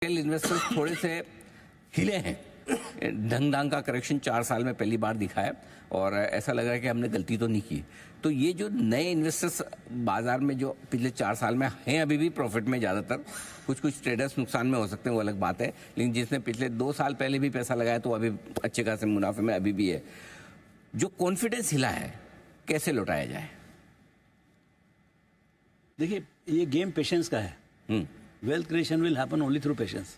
Investors थोड़े से हिले हैं। ढंग का करेक्शन 4 साल में पहली बार दिखा है और ऐसा लग रहा है कि हमने गलती तो नहीं की। तो ये जो नए इन्वेस्टर्स बाजार में जो पिछले 4 साल में हैं अभी भी प्रॉफिट में, ज़्यादातर कुछ ट्रेडर्स नुकसान में हो सकते हैं, वो अलग बात है, लेकिन जिसने पिछले 2 साल पहले भी पैसा लगाया तो अभी अच्छे खासे मुनाफे में अभी भी है। जो कॉन्फिडेंस हिला है कैसे लौटाया जाए? देखिए, ये गेम पेशेंस का है। Wealth creation will happen only through patience.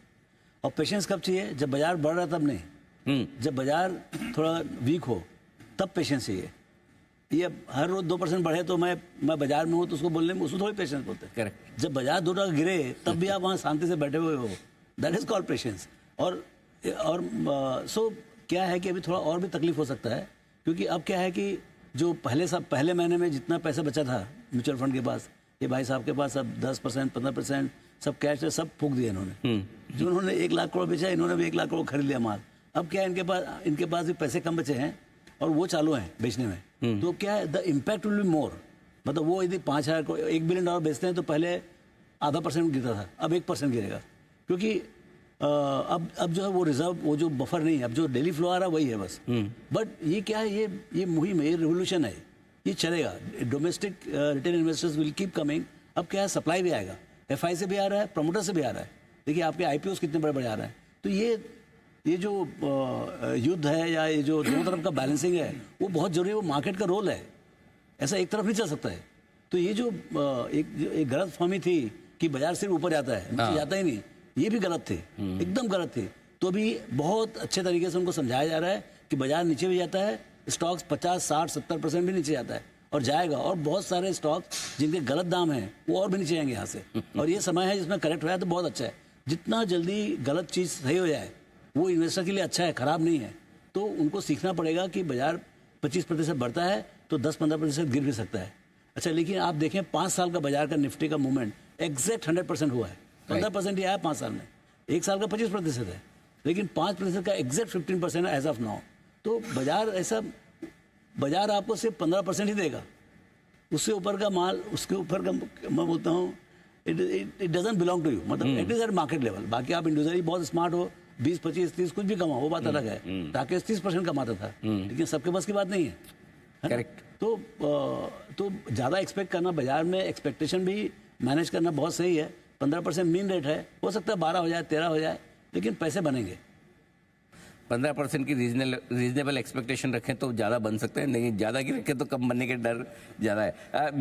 और पेशेंस कब चाहिए? जब बाजार बढ़ रहा तब नहीं। जब बाजार थोड़ा वीक हो तब पेशेंस चाहिए। ये हर रोज 2% बढ़े तो मैं बाजार में हूँ तो उसको बोलने में उसमें थोड़ी पेशेंस बोलते हैं। करेक्ट। जब बाजार 2 टका गिरे तब भी आप वहाँ शांति से बैठे हुए हो, दैट इज कॉल्ड पेशेंस। और सो क्या है कि अभी थोड़ा और भी तकलीफ हो सकता है, क्योंकि अब क्या है कि जो पहले महीने में जितना पैसा बचा था म्यूचुअल फंड के पास, ये भाई साहब के पास अब 10% 15% सब कैश है, सब फूक दिए इन्होंने। जो उन्होंने 1 लाख करोड़ बेचा, इन्होंने भी 1 लाख करोड़ खरीद लिया माल। अब क्या है, इनके पास भी पैसे कम बचे हैं और वो चालू हैं बेचने में। तो क्या है, the impact will be more. मतलब वो यदि 5,000 को $1 बिलियन बेचते हैं तो पहले ½ % गिरता था, अब 1% गिरेगा, क्योंकि अब जो है वो रिजर्व, वो जो बफर नहीं है, अब जो डेली फ्लो आ रहा है वही है बस। बट ये क्या है, ये मुहिम है, ये रिवोल्यूशन है, ये चलेगा। Domestic retail investors will keep coming. अब क्या है, सप्लाई भी आएगा, एफआई से भी आ रहा है, प्रमोटर से भी आ रहा है। देखिए आपके आईपीओ कितने बड़े बड़े आ रहे हैं। तो ये जो युद्ध है या ये जो दोनों तरफ का बैलेंसिंग है वो बहुत जरूरी है, वो मार्केट का रोल है। ऐसा एक तरफ नहीं चल सकता है। तो ये जो एक गलत फहमी थी कि बाजार सिर्फ ऊपर जाता है, नीचे जाता ही नहीं, ये भी गलत थी, एकदम गलत थी। तो अभी बहुत अच्छे तरीके से उनको समझाया जा रहा है कि बाजार नीचे भी जाता है, स्टॉक्स 50, 60, 70% भी नीचे जाता है और जाएगा। और बहुत सारे स्टॉक जिनके गलत दाम हैं वो और भी नीचे जाएंगे यहाँ से। और ये समय है जिसमें करेक्ट हुआ है तो बहुत अच्छा है। जितना जल्दी गलत चीज़ सही हो जाए वो इन्वेस्टर के लिए अच्छा है, खराब नहीं है। तो उनको सीखना पड़ेगा कि बाजार 25% बढ़ता है तो 10-15% गिर भी सकता है। अच्छा, लेकिन आप देखें 5 साल का बाजार का निफ्टी का मूवमेंट एग्जैक्ट 100% हुआ है। 15% ही आया 5 साल में। 1 साल का 25% है, लेकिन 5% का एग्जैक्ट 15% है एज ऑफ नाउ। तो बाजार आपको सिर्फ 15% ही देगा। उससे ऊपर का माल, उसके ऊपर का मैं बोलता हूँ it doesn't belong to you. मतलब it is at market level. बाकी आप इंडिविजुअली बहुत स्मार्ट हो, 20, 25, 30 कुछ भी कमाओ, वो बात अलग है। राकेश 30% कमाता था, लेकिन सबके पास की बात नहीं है। करेक्ट। तो ज़्यादा एक्सपेक्ट करना, बाजार में एक्सपेक्टेशन भी मैनेज करना बहुत सही है। 15% मीन रेट है, हो सकता है 12 हो जाए, 13 हो जाए, लेकिन पैसे बनेंगे। 15% की रीजनेबल एक्सपेक्टेशन रखें तो ज़्यादा बन सकते हैं, लेकिन ज़्यादा की रखें तो कम बनने के डर ज़्यादा है।